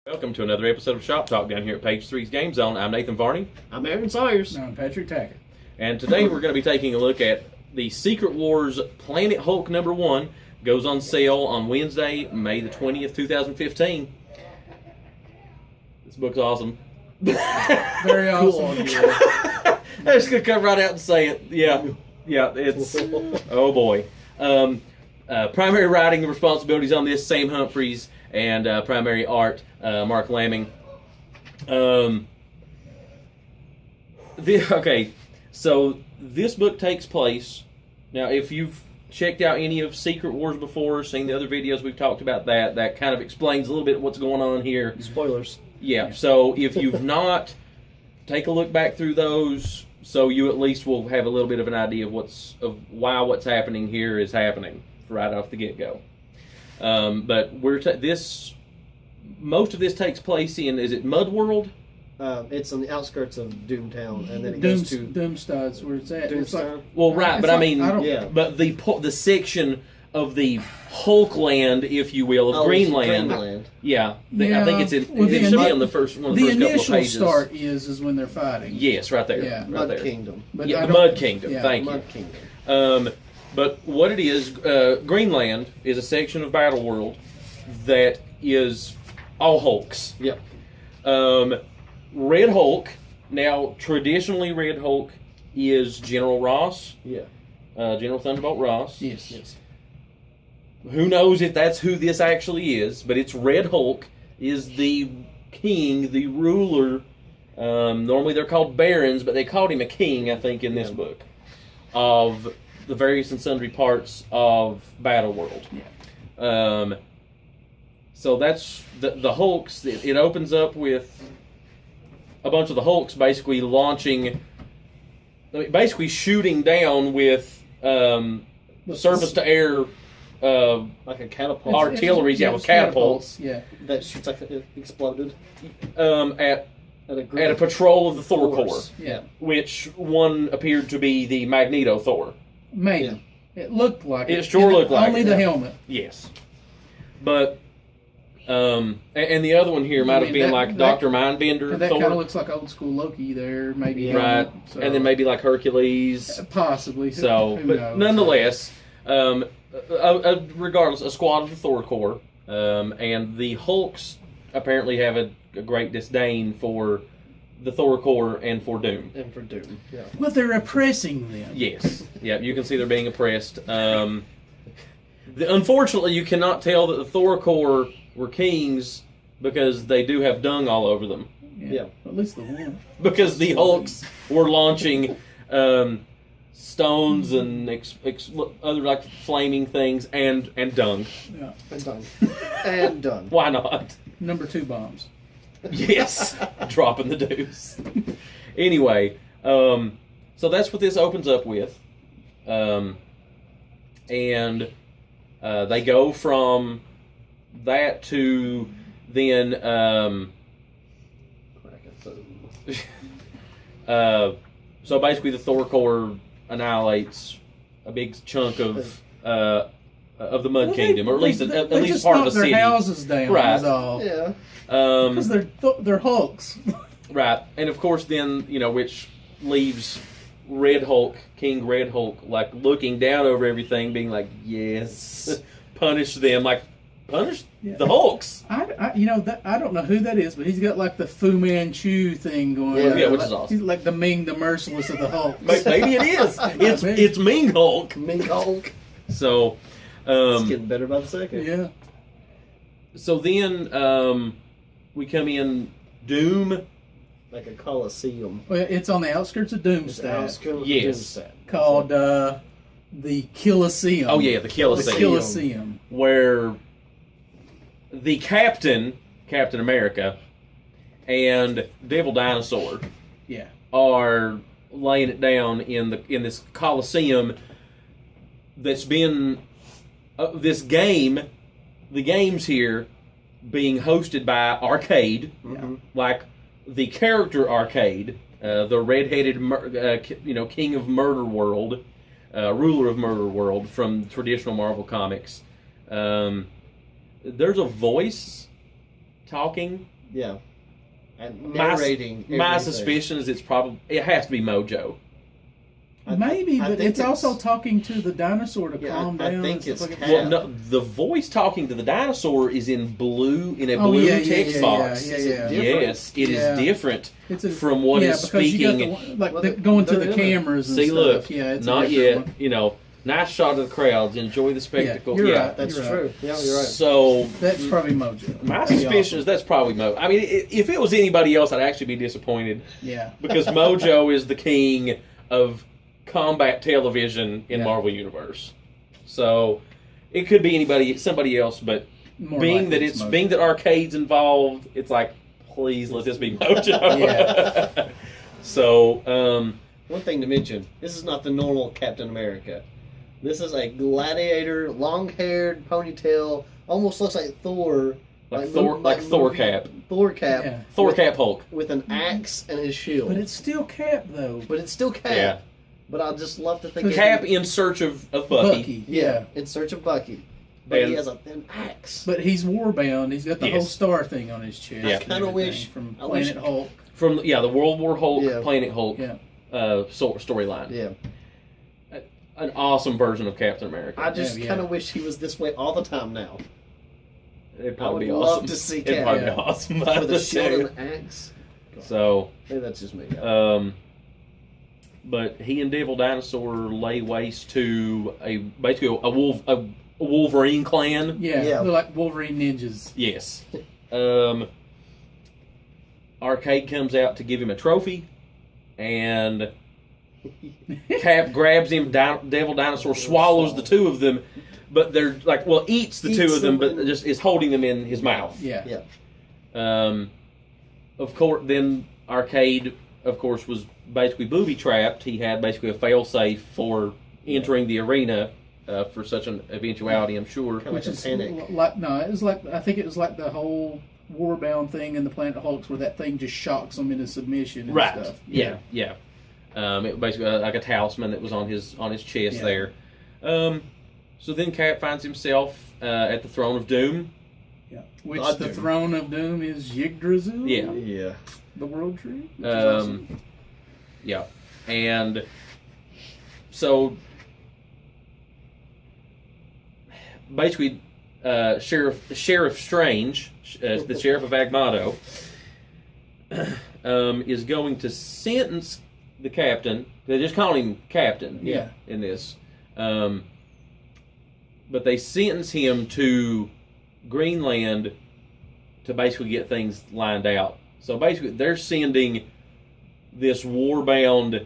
Welcome to another episode of Shop Talk down here at Page 3's Game Zone. I'm Nathan Varney. I'm Aaron Sawyers. I'm Patrick Tackett. And today we're going to be taking a look at the Secret Wars Planet Hulk #1. Goes on sale on Wednesday, May the 20th, 2015. This book's awesome. Very awesome. I'm just going to come right out and say it. Yeah, it's... Oh, boy. Primary writing responsibilities on this, Sam Humphries, and primary art, Mark Lamming. Okay, so this book takes place... Now, if you've checked out any of Secret Wars before, seen the other videos we've talked about that kind of explains a little bit what's going on here. Spoilers. Yeah, so if you've not, take a look back through those so you at least will have a little bit of an idea of why what's happening here is happening right off the get-go. But most of this takes place in, is it Mud World? It's on the outskirts of Doomtown, and then it goes to Doomstad's where it's at. It's like, well, right, but like, but the section of the Hulkland, if you will, of Greenland. Yeah, I think it's in. It should be on the first one of the first couple of pages. The initial start is when they're fighting. Yes, right there. Yeah, right Mud there. Kingdom. But the Mud Kingdom. Yeah, Thank Mud you. Kingdom. But what it is, Greenland is a section of Battle World that is all Hulks. Yep. Red Hulk. Now, traditionally, Red Hulk is General Ross. Yeah. General Thunderbolt Ross. Yes. Who knows if that's who this actually is, but it's Red Hulk is the king, the ruler. Normally they're called barons, but they called him a king, I think, in this book, of the various and sundry parts of Battle World. Yeah. So that's the Hulks. It opens up with a bunch of the Hulks basically shooting down with surface-to-air like a catapult. artillery, with catapults. Yeah. That shoots like it exploded. At a patrol of the Thor Corps. Yeah. Which one appeared to be the Magneto Thor. Maybe. Yeah. It looked like it. It sure looked like only it. the helmet. Yes. But, and the other one here might have been like Dr. Mindbender And that Thor. kind of looks like old school Loki there, maybe. Yeah. Right. So, And then maybe like Hercules. Possibly. So, Who but knows? nonetheless, regardless, a squad of the Thor Corps, and the Hulks apparently have a great disdain for the Thor Corps and for Doom. And for Doom. Yeah. Well, they're oppressing them. Yes. Yeah, you can see they're being oppressed. Unfortunately, you cannot tell that the Thor Corps were kings because they do have dung all over them. Yeah. At least the one. Because the Hulks were launching stones and other like flaming things and dung. Yeah. And done. And done. Why not? Number 2 bombs. Yes, dropping the deuce. Anyway, so that's what this opens up with, and they go from that to then. So basically, the Thor Corps annihilates a big chunk of the Mud Kingdom, or at least part of the city. Their houses down, Right. is all. Yeah. Because they're Hulks. Right, and of course then, which leaves Red Hulk, King Red Hulk, like looking down over everything, being like, yes, punish them, punish the Hulks. I don't know who that is, but he's got like the Fu Manchu thing going on. Yeah, which is awesome. He's like the Ming the Merciless of the Hulk. Maybe it is. It's Ming Hulk. Ming Hulk. So, it's getting better by the second. Yeah. So then, we come in Doom. Like a Coliseum. Well, it's on the outskirts of Doomstad. Yes. Called the Coliseum. Oh yeah, the Coliseum. The Coliseum. Where the Captain America, and Devil Dinosaur, Yeah. are laying it down in this Coliseum that's been this game. The game's here being hosted by Arcade, like the character Arcade, the red-headed king of Murder World, ruler of Murder World from traditional Marvel comics. There's a voice talking Yeah. And My narrating. everything. suspicion is it has to be Mojo. Maybe, I but think it's also talking to the dinosaur to calm I down. think and it's stuff like Cap. that. Well, no, the voice talking to the dinosaur is in blue Oh, blue yeah, text yeah, box. yeah, Is it yeah. different? Yes, it is Yeah. different It's a, from what is because you got speaking. the one, like Well, going to they're the in it. cameras and See, stuff. look, Yeah, it's not a different yet. one. You know, nice shot of the crowds. Enjoy the spectacle. you're right. That's You're true. Yeah, you're right. So That's probably Mojo. my That'd be suspicion awesome. is that's probably Mojo. I mean, if it was anybody else, I'd actually be disappointed Yeah. because Mojo is the king of combat television in Yeah. Marvel Universe. So it could be somebody else, but More being likely that Mojo. being that Arcade's involved, it's like, please let this be Mojo. Yeah. So, One thing to mention: this is not the normal Captain America. This is a gladiator, long-haired, ponytail, almost looks like Thor. like Thor movie- Cap, Thor Cap. Yeah. Thor Cap Hulk. With an axe and his shield. But it's still Cap though. But it's still Cap. Yeah. But I just love to think Cap in search of Bucky. Yeah, in search of Bucky. But And- he has a thin axe. But he's warbound. He's got the whole Yes. star thing on his chest. Yeah. and I kinda everything wish- from I wish- Planet Hulk. From the World War Hulk, Yeah. Planet Hulk Yeah. storyline. Yeah. An awesome version of Captain America. I just Yeah. kind of wish he was this way all the time now. It'd I probably would be love awesome. to see It'd Cap. probably Yeah. be awesome. With a shield and an axe. So, Maybe that's just me. but he and Devil Dinosaur lay waste to basically a Wolverine clan. Yeah. Yeah. They're like Wolverine ninjas. Yes. Arcade comes out to give him a trophy, and Cap grabs him. Devil Dinosaur swallows the two of them, but they're like, eats the two Eats of them, them but just is holding them in his mouth. Yeah. Yeah. Of course, then Arcade, of course, was basically booby trapped. He had basically a failsafe for entering the arena for such an eventuality, I'm sure. Kinda Which like a is panic. like it was like I think it was like the whole Warbound thing in the Planet Hulks where that thing just shocks them into submission and Right. stuff. Yeah. It basically like a talisman that was on his chest Yeah. there. So then Cap finds himself at the Throne of Doom. Yeah. Which God the Doom. throne of Doom is Yggdrasil. Yeah. Yeah. The World Tree. Which is awesome. Yeah, and so basically, Sheriff Strange, the sheriff of Agmato, is going to sentence the captain. They just call him Captain. Yeah. In this, but they sentence him to Greenland to basically get things lined out. So basically, they're sending this war-bound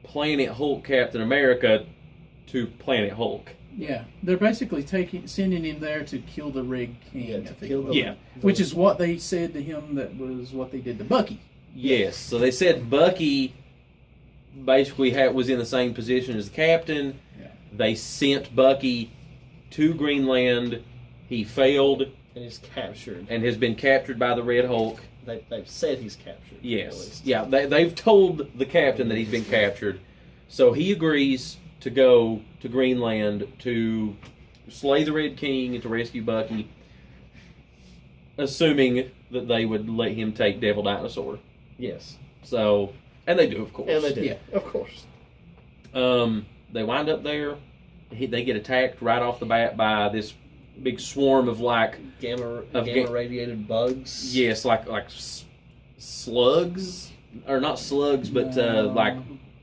Planet Hulk Captain America to Planet Hulk. Yeah, they're basically sending him there to kill the Red King. Yeah, I to think kill it was. the- Yeah. Which is what they said to him. That was what they did to Bucky. Yes. So they said Bucky basically was in the same position as the captain. Yeah. They sent Bucky to Greenland. He failed And he's captured. and has been captured by the Red Hulk. They've said he's captured. at Yes. least. Yeah, they've told the captain that he's been captured. So he agrees to go to Greenland to slay the Red King and to rescue Bucky, assuming that they would let him take Devil Dinosaur. Yes. So, and they do, of course. And they did. Yeah. Of course. They wind up there. They get attacked right off the bat by this big swarm of Gamma Of radiated bugs. yes, like slugs, or not slugs, but like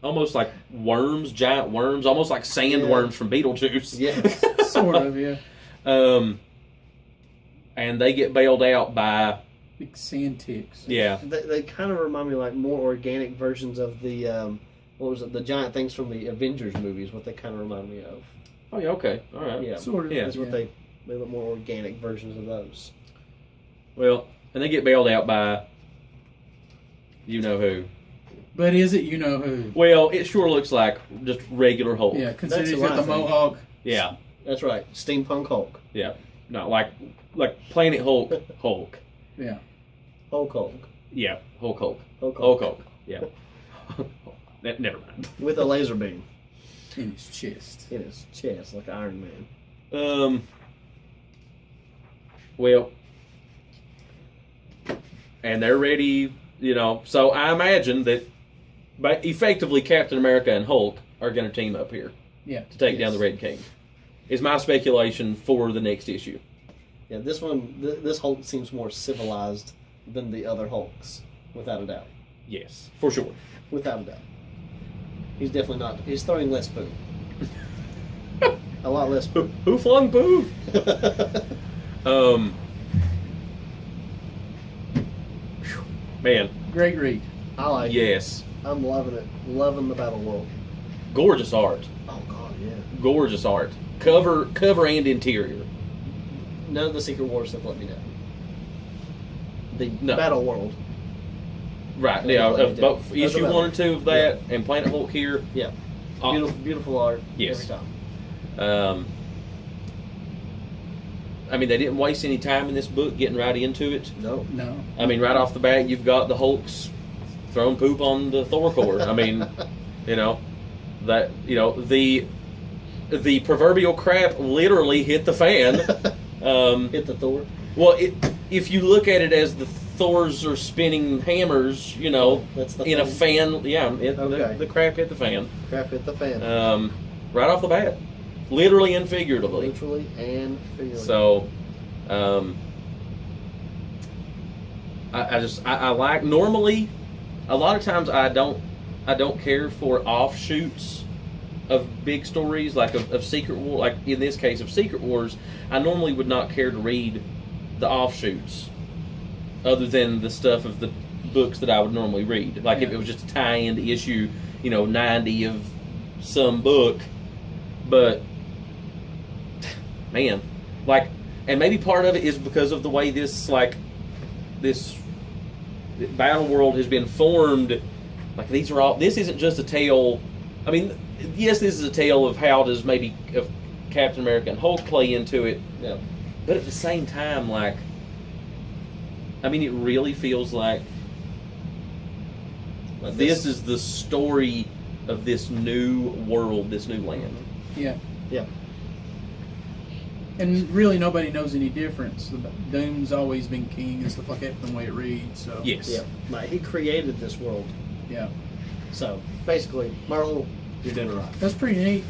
almost like worms, giant worms, almost like sandworms from Beetlejuice. Yes. Sort of, yeah. And they get bailed out by Big sand ticks. yeah, They kind of remind me like more organic versions of the what was it? The giant things from the Avengers movies. What they kind of remind me of. oh yeah, okay, all right, Yeah. Sort of. Yeah. That's what they look more organic versions of those. Well, and they get bailed out by you know who. But is it you know who? Well, it sure looks like just regular Hulk. Yeah, considering That's he's what got I the think. mohawk. Yeah, That's right. Steampunk Hulk. yeah, not like Planet Hulk, Hulk. Yeah. Hulk. Yeah, Hulk. Hulk. Hulk. Yeah. Never mind. With a laser beam In his chest. in his chest, like Iron Man. Well, and they're ready. So I imagine that, but effectively, Captain America and Hulk are going to team up here Yeah. to take down the Red King. Is my speculation for the next issue. Yeah, this one, this Hulk seems more civilized than the other Hulks, without a doubt. Yes, for sure. Without a doubt. He's definitely not. He's throwing less poo. A lot less poo. Who flung poo? Man, Great read. I like it. yes, I'm loving it. Loving the Battle World. gorgeous art. Oh, God, yeah. Gorgeous art. Cover and interior. None of the Secret Wars stuff let me down. The No. Battle World. Right. Yeah, Yeah. let me Of both down. issue That's 1 and 2 of that, and Planet Hulk here. Yeah. Uh, Beautiful, beautiful art Yes. every time. I mean, they didn't waste any time in this book getting right into it. No. No. I mean, right off the bat, you've got the Hulks throwing poop on the Thor core. I mean, the proverbial crap literally hit the fan. Hit the Thor. Well, if you look at it as the Thors are spinning hammers, That's the in a fan, yeah, Okay. the crap hit the fan. Crap hit the fan. Right off the bat, literally and figuratively. Literally and figuratively. So, I like, normally, a lot of times I don't care for offshoots of big stories, like of Secret War, like in this case of Secret Wars. I normally would not care to read the offshoots, other than the stuff of the books that I would normally read. Like if it was just a tie-in to issue, 90 of some book. But man, and maybe part of it is because of the way this battle world has been formed. Like this isn't just a tale. I mean, yes, this is a tale of how does maybe of Captain America and Hulk play into it. Yeah. But at the same time, it really feels like this is the story of this new world, this new land. Yeah. Yeah. And really, nobody knows any difference. Doom's always been king and stuff like that from the way it reads. So Yes. Yeah. Like, he created this world. yeah, So basically, Marvel, you're doing it right. that's pretty neat.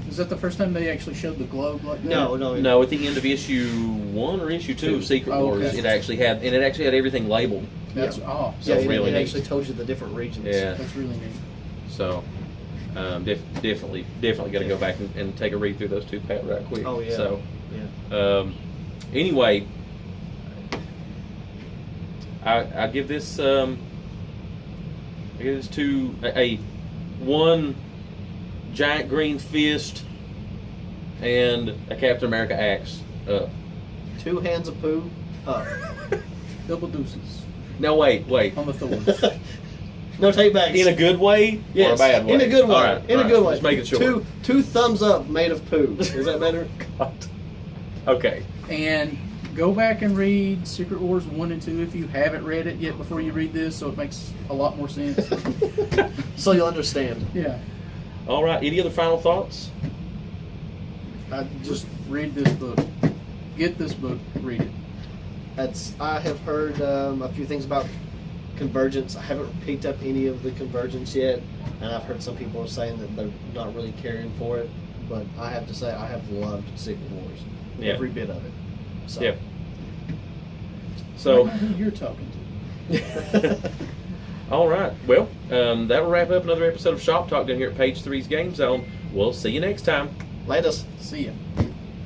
Is that the first time they actually showed the globe like that? No. No, at the end of issue 1 or issue 2 of Secret Oh, Wars, okay. it actually had everything labeled. That's Yeah. oh, Yeah, That's it, really it neat. actually tells you the different regions. Yeah. that's really neat. So, definitely got to go back and take a read through those two, Pat, right quick. Oh, yeah. So, Yeah. anyway, I give this one giant green fist and a Captain America axe up. 2 hands of poo. Up. Double deuces Now wait. on the Thors. No take backs. In a good way Yes, or a bad way? in a good way. All right, in all a good right, way. Just making sure. Two thumbs up made of poo. Is that better? Okay. And go back and read Secret Wars 1 and 2 if you haven't read it yet before you read this, so it makes a lot more sense. So you'll understand. Yeah. All right. Any other final thoughts? Just read this book. Get this book. Read it. I have heard a few things about Convergence. I haven't picked up any of the Convergence yet, and I've heard some people are saying that they're not really caring for it. But I have to say, I have loved Secret Wars. Yeah. Every bit of it. So. Yeah. I So, don't know who you're talking to. all right. Well, that'll wrap up another episode of Shop Talk down here at Page 3's Game Zone. We'll see you next time. Latest. See ya.